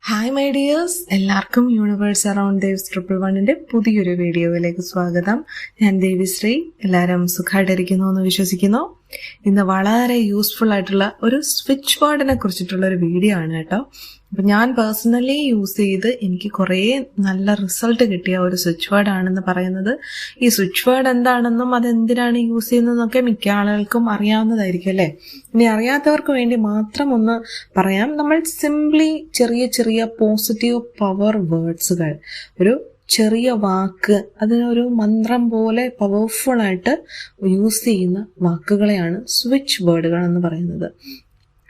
Hi my dears, എല്ലാവർക്കും universe around Dev's 111ന്റെ പുതിയൊരു വീഡിയോയിലേക്ക് സ്വാഗതം. ഞാൻ ദേവിശ്രീ. എല്ലാവരും സുഖമായിട്ടിരിക്കുന്നു എന്ന് വിശ്വസിക്കുന്നു. ഇന്ന് വളരെ യൂസ്ഫുൾ ആയിട്ടുള്ള ഒരു സ്വിച്ച് ബോർഡിനെ കുറിച്ചിട്ടുള്ള ഒരു വീഡിയോ ആണ് കേട്ടോ. അപ്പം ഞാൻ പേഴ്സണലി യൂസ് ചെയ്ത് എനിക്ക് കുറേ നല്ല റിസൾട്ട് കിട്ടിയ ഒരു സ്വിച്ച് ബോർഡ് ആണെന്ന് പറയുന്നത്. ഈ സ്വിച്ച് ബോർഡ് എന്താണെന്നും അതെന്തിനാണ് യൂസ് ചെയ്യുന്നതെന്നൊക്കെ മിക്ക ആളുകൾക്കും അറിയാവുന്നതായിരിക്കും അല്ലേ. ഇനി അറിയാത്തവർക്ക് വേണ്ടി മാത്രം ഒന്ന് പറയാം. നമ്മൾ സിംപ്ലി ചെറിയ ചെറിയ പോസിറ്റീവ് പവർ വേർഡ്സുകൾ, ഒരു ചെറിയ വാക്ക്, അതിനൊരു മന്ത്രം പോലെ പവർഫുൾ ആയിട്ട് യൂസ് ചെയ്യുന്ന വാക്കുകളെയാണ് സ്വിച്ച് വേർഡുകൾ എന്ന് പറയുന്നത്.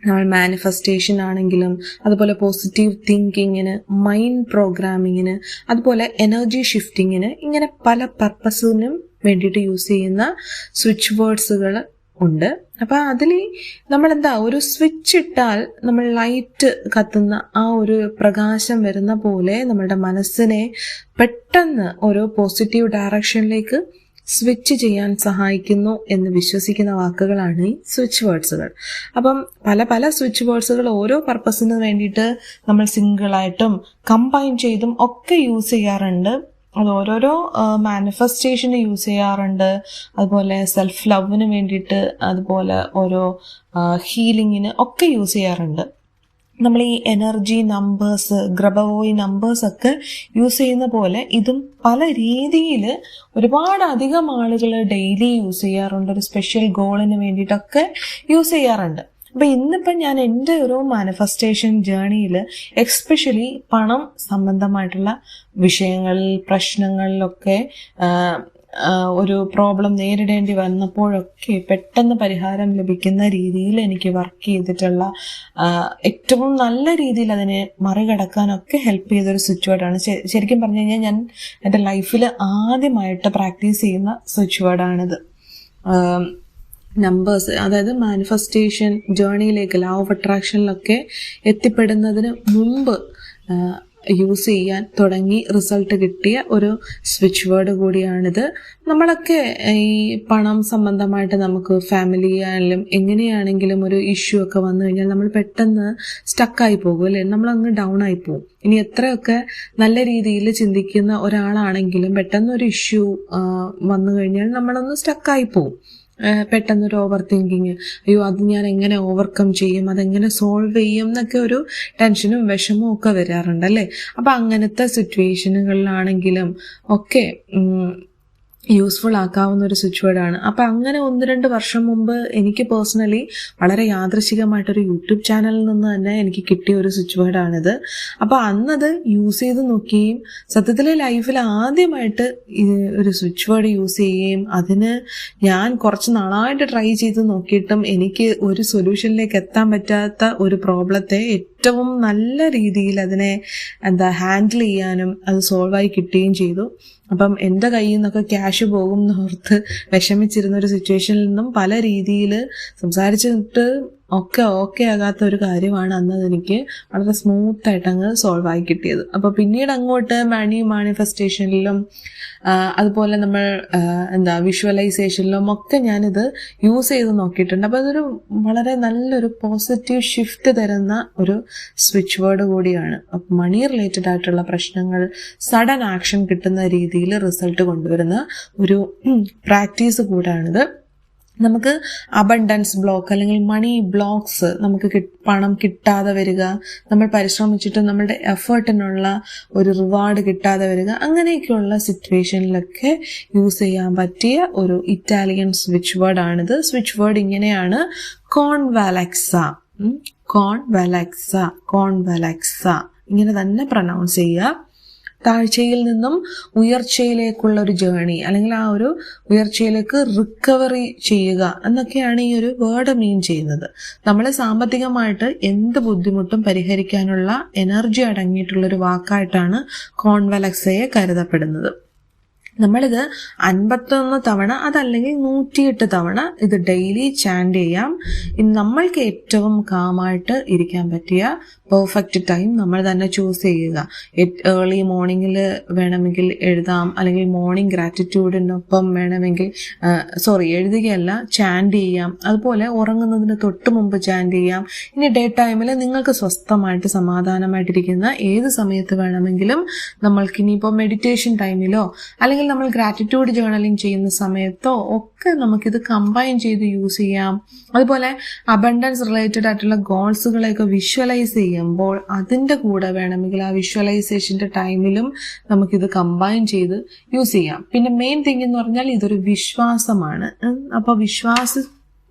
നമ്മൾ മാനിഫെസ്റ്റേഷൻ ആണെങ്കിലും, അതുപോലെ പോസിറ്റീവ് തിങ്കിങ്ങിന്, മൈൻഡ് പ്രോഗ്രാമിങ്ങിന്, അതുപോലെ എനർജി ഷിഫ്റ്റിങ്ങിന്, ഇങ്ങനെ പല പർപ്പസിനും വേണ്ടിയിട്ട് യൂസ് ചെയ്യുന്ന സ്വിച്ച് വേർഡ്സുകൾ ഉണ്ട്. അപ്പം അതിൽ നമ്മളെന്താ, ഒരു സ്വിച്ച് ഇട്ടാൽ നമ്മൾ ലൈറ്റ് കത്തുന്ന ആ ഒരു പ്രകാശം വരുന്ന പോലെ നമ്മളുടെ മനസ്സിനെ പെട്ടെന്ന് ഓരോ പോസിറ്റീവ് ഡയറക്ഷനിലേക്ക് സ്വിച്ച് ചെയ്യാൻ സഹായിക്കുന്നു എന്ന് വിശ്വസിക്കുന്ന വാക്കുകളാണ് ഈ സ്വിച്ച് വേർഡ്സുകൾ. അപ്പം പല പല സ്വിച്ച് വേർഡ്സുകൾ ഓരോ പർപ്പസിന് വേണ്ടിയിട്ട് നമ്മൾ സിംഗിളായിട്ടും കമ്പൈൻ ചെയ്തും ഒക്കെ യൂസ് ചെയ്യാറുണ്ട്. അത് ഓരോരോ മാനിഫെസ്റ്റേഷന് യൂസ് ചെയ്യാറുണ്ട്, അതുപോലെ സെൽഫ് ലവിന് വേണ്ടിയിട്ട്, അതുപോലെ ഓരോ ഹീലിങ്ങിന് ഒക്കെ യൂസ് ചെയ്യാറുണ്ട്. നമ്മൾ ഈ എനർജി നമ്പേഴ്സ്, ഗ്രബവോയി നമ്പേഴ്സ് ഒക്കെ യൂസ് ചെയ്യുന്ന പോലെ ഇതും പല രീതിയിൽ ഒരുപാട് അധികം ആളുകൾ ഡെയിലി യൂസ് ചെയ്യാറുണ്ട്. ഒരു സ്പെഷ്യൽ ഗോളിന് വേണ്ടിയിട്ടൊക്കെ യൂസ് ചെയ്യാറുണ്ട്. അപ്പം ഇന്നിപ്പം ഞാൻ എൻ്റെ ഒരു മാനിഫെസ്റ്റേഷൻ ജേണിയിൽ എക്സ്പെഷ്യലി പണം സംബന്ധമായിട്ടുള്ള വിഷയങ്ങളിൽ, പ്രശ്നങ്ങളിലൊക്കെ ഒരു പ്രോബ്ലം നേരിടേണ്ടി വന്നപ്പോഴൊക്കെ പെട്ടെന്ന് പരിഹാരം ലഭിക്കുന്ന രീതിയിൽ എനിക്ക് വർക്ക് ചെയ്തിട്ടുള്ള, ഏറ്റവും നല്ല രീതിയിൽ അതിനെ മറികടക്കാനൊക്കെ ഹെൽപ്പ് ചെയ്തൊരു സ്വിച്ച് വേർഡാണ്. ശരിക്കും പറഞ്ഞു കഴിഞ്ഞാൽ ഞാൻ എൻ്റെ ലൈഫിൽ ആദ്യമായിട്ട് പ്രാക്ടീസ് ചെയ്യുന്ന സ്വിച്ച് വേർഡാണിത്. നമ്പേഴ്സ്, അതായത് മാനിഫെസ്റ്റേഷൻ ജേണിയിലേക്ക്, ലോ ഓഫ് അട്രാക്ഷനിലൊക്കെ എത്തിപ്പെടുന്നതിന് മുമ്പ് യൂസ് ചെയ്യാൻ തുടങ്ങി റിസൾട്ട് കിട്ടിയ ഒരു സ്വിച്ച് വേർഡ് കൂടിയാണിത്. നമ്മളൊക്കെ ഈ പണം സംബന്ധമായിട്ട് നമുക്ക് ഫാമിലി ആയാലും എങ്ങനെയാണെങ്കിലും ഒരു ഇഷ്യൂ ഒക്കെ വന്നു കഴിഞ്ഞാൽ നമ്മൾ പെട്ടെന്ന് സ്റ്റക്കായി പോകും അല്ലേ, നമ്മളങ്ങ് ഡൗൺ ആയി പോകും. ഇനി എത്രയൊക്കെ നല്ല രീതിയിൽ ചിന്തിക്കുന്ന ഒരാളാണെങ്കിലും പെട്ടെന്നൊരു ഇഷ്യൂ വന്നു കഴിഞ്ഞാൽ നമ്മളൊന്ന് സ്റ്റക്കായി പോകും. പെട്ടെന്നൊരു ഓവർ തിങ്കിങ്, അയ്യോ അത് ഞാൻ എങ്ങനെ ഓവർകം ചെയ്യും, അതെങ്ങനെ സോൾവ് ചെയ്യും എന്നൊക്കെ ഒരു ടെൻഷനും വിഷമവും ഒക്കെ വരാറുണ്ട് അല്ലേ. അപ്പം അങ്ങനത്തെ സിറ്റുവേഷനുകളിലാണെങ്കിലും ഒക്കെ യൂസ്ഫുൾ ആക്കാവുന്ന ഒരു സ്വിച്ച് വേർഡാണ്. അപ്പം അങ്ങനെ 1-2 വർഷം മുമ്പ് എനിക്ക് പേഴ്സണലി വളരെ യാദൃശികമായിട്ടൊരു യൂട്യൂബ് ചാനലിൽ നിന്ന് തന്നെ എനിക്ക് കിട്ടിയ ഒരു സ്വിച്ച് വേർഡാണിത്. അപ്പം അന്നത് യൂസ് ചെയ്ത് നോക്കുകയും, സത്യത്തിൽ ലൈഫിൽ ആദ്യമായിട്ട് ഒരു സ്വിച്ച് വേർഡ് യൂസ് ചെയ്യുകയും, അതിന് ഞാൻ കുറച്ച് നാളായിട്ട് ട്രൈ ചെയ്ത് നോക്കിയിട്ടും എനിക്ക് ഒരു സൊല്യൂഷനിലേക്ക് എത്താൻ പറ്റാത്ത ഒരു പ്രോബ്ലത്തെ ഏറ്റവും നല്ല രീതിയിൽ അതിനെ ഹാൻഡിൽ ചെയ്യാനും അത് സോൾവായി കിട്ടുകയും ചെയ്തു. അപ്പം എൻ്റെ കയ്യിൽ നിന്നൊക്കെ ക്യാഷ് പോകും എന്നോർത്ത് വിഷമിച്ചിരുന്ന ഒരു സിറ്റുവേഷനിൽ നിന്നും പല രീതിയിൽ സംസാരിച്ചിട്ട് ഓക്കെ ആകാത്ത ഒരു കാര്യമാണ് അന്നത് എനിക്ക് വളരെ സ്മൂത്തായിട്ട് അങ്ങ് സോൾവ് ആയി കിട്ടിയത്. അപ്പോൾ പിന്നീട് അങ്ങോട്ട് മണി മാനിഫെസ്റ്റേഷനിലും അതുപോലെ നമ്മൾ വിഷ്വലൈസേഷനിലും ഒക്കെ ഞാനിത് യൂസ് ചെയ്ത് നോക്കിയിട്ടുണ്ട്. അപ്പോൾ അതൊരു വളരെ നല്ലൊരു പോസിറ്റീവ് ഷിഫ്റ്റ് തരുന്ന ഒരു സ്വിച്ച് വേർഡ് കൂടിയാണ്. അപ്പം മണി റിലേറ്റഡ് ആയിട്ടുള്ള പ്രശ്നങ്ങൾ സഡൻ ആക്ഷൻ കിട്ടുന്ന രീതിയിൽ റിസൾട്ട് കൊണ്ടുവരുന്ന ഒരു പ്രാക്ടീസ് കൂടാണിത്. നമുക്ക് അബണ്ടൻസ് ബ്ലോക്ക് അല്ലെങ്കിൽ മണി ബ്ലോക്സ്, നമുക്ക് പണം കിട്ടാതെ വരിക, നമ്മൾ പരിശ്രമിച്ചിട്ട് നമ്മളുടെ എഫേർട്ടിനുള്ള ഒരു റിവാർഡ് കിട്ടാതെ വരിക, അങ്ങനെയൊക്കെയുള്ള സിറ്റുവേഷനിലൊക്കെ യൂസ് ചെയ്യാൻ പറ്റിയ ഒരു ഇറ്റാലിയൻ സ്വിച്ച് വേർഡാണിത്. സ്വിച്ച് വേർഡ് ഇങ്ങനെയാണ്: കോൺവാലക്സ, കോൺവാലക്സ, കോൺവാലക്സ, ഇങ്ങനെ തന്നെ പ്രൊനൗൺസ് ചെയ്യുക. താഴ്ചയിൽ നിന്നും ഉയർച്ചയിലേക്കുള്ള ഒരു ജേണി, അല്ലെങ്കിൽ ആ ഒരു ഉയർച്ചയിലേക്ക് റിക്കവറി ചെയ്യുക എന്നൊക്കെയാണ് ഈ ഒരു വേർഡ് മീൻ ചെയ്യുന്നത്. നമ്മൾ സാമ്പത്തികമായിട്ട് എന്ത് ബുദ്ധിമുട്ടും പരിഹരിക്കാനുള്ള എനർജി അടങ്ങിയിട്ടുള്ളൊരു വാക്കായിട്ടാണ് കോൺവലക്സയെ കരുതപ്പെടുന്നത്. നമ്മളിത് 51 തവണ, അതല്ലെങ്കിൽ 108 തവണ ഇത് ഡെയിലി ചാൻഡ് ചെയ്യാം. നമ്മൾക്ക് ഏറ്റവും കാമായിട്ട് ഇരിക്കാൻ പറ്റിയ പെർഫെക്റ്റ് ടൈം നമ്മൾ തന്നെ ചൂസ് ചെയ്യുക. ഏർലി മോർണിംഗിൽ വേണമെങ്കിൽ എഴുതാം, അല്ലെങ്കിൽ മോർണിംഗ് ഗ്രാറ്റിറ്റ്യൂഡിനൊപ്പം വേണമെങ്കിൽ എഴുതുകയല്ല, ചാൻഡ് ചെയ്യാം. അതുപോലെ ഉറങ്ങുന്നതിന് തൊട്ട് മുമ്പ് ചാൻഡ് ചെയ്യാം. ഇനി ഡേ ടൈമിൽ നിങ്ങൾക്ക് സ്വസ്ഥമായിട്ട് സമാധാനമായിട്ടിരിക്കുന്ന ഏത് സമയത്ത് വേണമെങ്കിലും നമ്മൾക്കിനിയിപ്പോൾ മെഡിറ്റേഷൻ ടൈമിലോ അല്ലെങ്കിൽ നമ്മൾ ഗ്രാറ്റിറ്റ്യൂഡ് ജേർണലിംഗ് ചെയ്യുന്ന സമയത്തോ ഒക്കെ നമുക്കിത് കമ്പൈൻ ചെയ്ത് യൂസ് ചെയ്യാം. അതുപോലെ അബണ്ടൻസ് റിലേറ്റഡ് ആയിട്ടുള്ള ഗോൾസുകളെയൊക്കെ വിഷ്വലൈസ് ചെയ്യുമ്പോൾ അതിൻ്റെ കൂടെ വേണമെങ്കിൽ ആ വിഷ്വലൈസേഷൻ്റെ ടൈമിലും നമുക്കിത് കമ്പൈൻ ചെയ്ത് യൂസ് ചെയ്യാം. പിന്നെ മെയിൻ തിങ് എന്ന് പറഞ്ഞാൽ ഇതൊരു വിശ്വാസമാണ്. അപ്പോൾ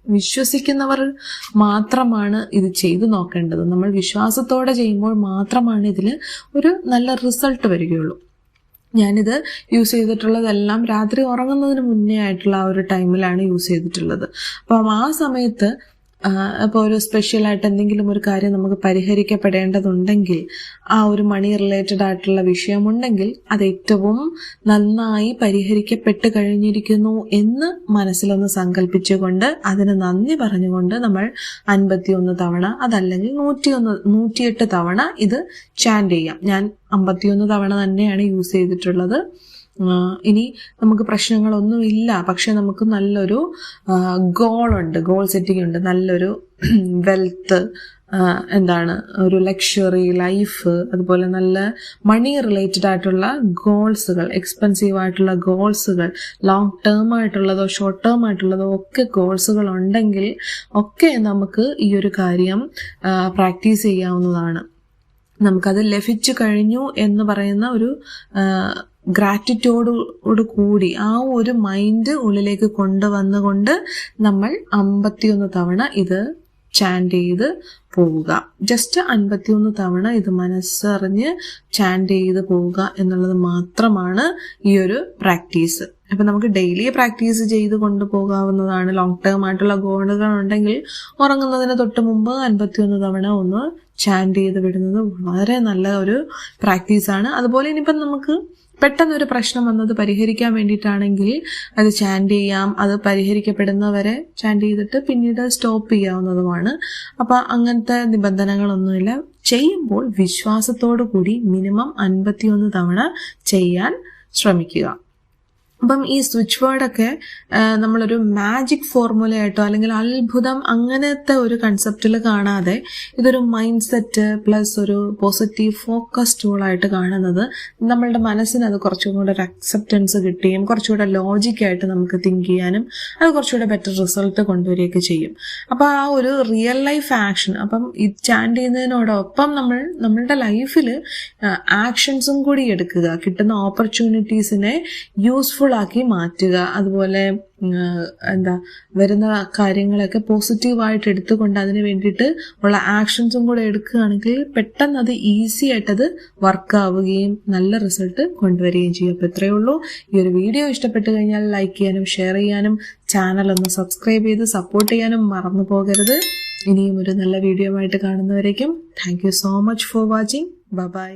വിശ്വസിക്കുന്നവർ മാത്രമാണ് ഇത് ചെയ്തു നോക്കേണ്ടത്. നമ്മൾ വിശ്വാസത്തോടെ ചെയ്യുമ്പോൾ മാത്രമാണ് ഇതിൽ ഒരു നല്ല റിസൾട്ട് വരികയുള്ളൂ. ഞാനിത് യൂസ് ചെയ്തിട്ടുള്ളതെല്ലാം രാത്രി ഉറങ്ങുന്നതിന് മുന്നേ ആയിട്ടുള്ള ആ ഒരു ടൈമിലാണ് യൂസ് ചെയ്തിട്ടുള്ളത്. അപ്പം ആ സമയത്ത് ഇപ്പോൾ ഒരു സ്പെഷ്യലായിട്ട് എന്തെങ്കിലും ഒരു കാര്യം നമുക്ക് പരിഹരിക്കപ്പെടേണ്ടതുണ്ടെങ്കിൽ, ആ ഒരു മണി റിലേറ്റഡ് ആയിട്ടുള്ള വിഷയമുണ്ടെങ്കിൽ അത് ഏറ്റവും നന്നായി പരിഹരിക്കപ്പെട്ട് കഴിഞ്ഞിരിക്കുന്നു എന്ന് മനസ്സിലൊന്ന് സങ്കല്പിച്ചുകൊണ്ട് അതിന് നന്ദി പറഞ്ഞുകൊണ്ട് നമ്മൾ 51 തവണ അതല്ലെങ്കിൽ 108 തവണ ഇത് ചാൻഡ് ചെയ്യാം. ഞാൻ 51 തവണ തന്നെയാണ് യൂസ് ചെയ്തിട്ടുള്ളത്. ഇനി നമുക്ക് പ്രശ്നങ്ങളൊന്നുമില്ല, പക്ഷെ നമുക്ക് നല്ലൊരു ഗോൾ സെറ്റിംഗ് ഉണ്ട്, നല്ലൊരു വെൽത്ത്, ഒരു ലക്ഷറി ലൈഫ്, അതുപോലെ നല്ല മണി റിലേറ്റഡ് ആയിട്ടുള്ള ഗോൾസുകൾ, എക്സ്പെൻസീവ് ആയിട്ടുള്ള ഗോൾസുകൾ, ലോങ് ടേം ആയിട്ടുള്ളതോ ഷോർട്ട് ടേം ആയിട്ടുള്ളതോ ഒക്കെ ഗോൾസുകൾ ഉണ്ടെങ്കിൽ ഒക്കെ നമുക്ക് ഈ ഒരു കാര്യം പ്രാക്ടീസ് ചെയ്യാവുന്നതാണ്. നമുക്കത് ലഭിച്ചു കഴിഞ്ഞു എന്ന് പറയുന്ന ഒരു ഗ്രാറ്റിറ്റ്യൂഡോട് കൂടി ആ ഒരു മൈൻഡ് ഉള്ളിലേക്ക് കൊണ്ടുവന്നുകൊണ്ട് നമ്മൾ 51 തവണ ഇത് ചാൻഡ് ചെയ്ത് പോവുക. ജസ്റ്റ് 51 തവണ ഇത് മനസ്സറിഞ്ഞ് ചാൻഡ് ചെയ്ത് പോവുക എന്നുള്ളത് മാത്രമാണ് ഈ ഒരു പ്രാക്ടീസ്. അപ്പൊ നമുക്ക് ഡെയിലി പ്രാക്ടീസ് ചെയ്ത് കൊണ്ടുപോകാവുന്നതാണ്. ലോങ് ടേം ആയിട്ടുള്ള ഗോളുകൾ ഉണ്ടെങ്കിൽ ഉറങ്ങുന്നതിന് തൊട്ട് മുമ്പ് 51 തവണ ഒന്ന് ചാൻഡ് ചെയ്ത് വിടുന്നത് വളരെ നല്ല ഒരു പ്രാക്ടീസാണ്. അതുപോലെ ഇനിയിപ്പം നമുക്ക് പെട്ടെന്നൊരു പ്രശ്നം വന്നത് പരിഹരിക്കാൻ വേണ്ടിയിട്ടാണെങ്കിൽ അത് ചാൻഡ് ചെയ്യാം. അത് പരിഹരിക്കപ്പെടുന്നവരെ ചാൻഡ് ചെയ്തിട്ട് പിന്നീട് സ്റ്റോപ്പ് ചെയ്യാവുന്നതുമാണ്. അപ്പം അങ്ങനത്തെ നിബന്ധനകളൊന്നുമില്ല. ചെയ്യുമ്പോൾ വിശ്വാസത്തോടു കൂടി മിനിമം 51 തവണ ചെയ്യാൻ ശ്രമിക്കുക. അപ്പം ഈ സ്വിച്ച് വേർഡൊക്കെ നമ്മളൊരു മാജിക് ഫോർമുലയായിട്ടോ അല്ലെങ്കിൽ അത്ഭുതം അങ്ങനത്തെ ഒരു കൺസെപ്റ്റിൽ കാണാതെ ഇതൊരു മൈൻഡ് സെറ്റ് പ്ലസ് ഒരു പോസിറ്റീവ് ഫോക്കസ് ടൂളായിട്ട് കാണുന്നത് നമ്മളുടെ മനസ്സിന് അത് കുറച്ചും കൂടെ ഒരു അക്സെപ്റ്റൻസ് കിട്ടുകയും കുറച്ചുകൂടെ ലോജിക്കായിട്ട് നമുക്ക് തിങ്ക് ചെയ്യാനും അത് കുറച്ചുകൂടെ ബെറ്റർ റിസൾട്ട് കൊണ്ടുവരികയൊക്കെ ചെയ്യും. അപ്പോൾ ആ ഒരു റിയൽ ലൈഫ് ആക്ഷൻ, അപ്പം ഇത് ചാൻഡ് ചെയ്യുന്നതിനോടൊപ്പം നമ്മളുടെ ലൈഫിൽ ആക്ഷൻസും കൂടി എടുക്കുക, കിട്ടുന്ന ഓപ്പർച്യൂണിറ്റീസിനെ യൂസ്ഫുൾ ആക്കി മാറ്റുക. അതുപോലെ വരുന്ന കാര്യങ്ങളൊക്കെ പോസിറ്റീവായിട്ട് എടുത്തുകൊണ്ട് അതിന് വേണ്ടിയിട്ട് ഉള്ള ആക്ഷൻസും കൂടെ എടുക്കുകയാണെങ്കിൽ പെട്ടെന്ന് അത് ഈസി ആയിട്ടത് വർക്കാവുകയും നല്ല റിസൾട്ട് കൊണ്ടുവരികയും ചെയ്യും. അപ്പോൾ ഇത്രയേ ഉള്ളൂ. ഈ ഒരു വീഡിയോ ഇഷ്ടപ്പെട്ട് കഴിഞ്ഞാൽ ലൈക്ക് ചെയ്യാനും ഷെയർ ചെയ്യാനും ചാനൽ ഒന്ന് സബ്സ്ക്രൈബ് ചെയ്ത് സപ്പോർട്ട് ചെയ്യാനും മറന്നു പോകരുത്. ഇനിയും ഒരു നല്ല വീഡിയോ ആയിട്ട് കാണുന്നവരേക്കും thank you so much for watching. By.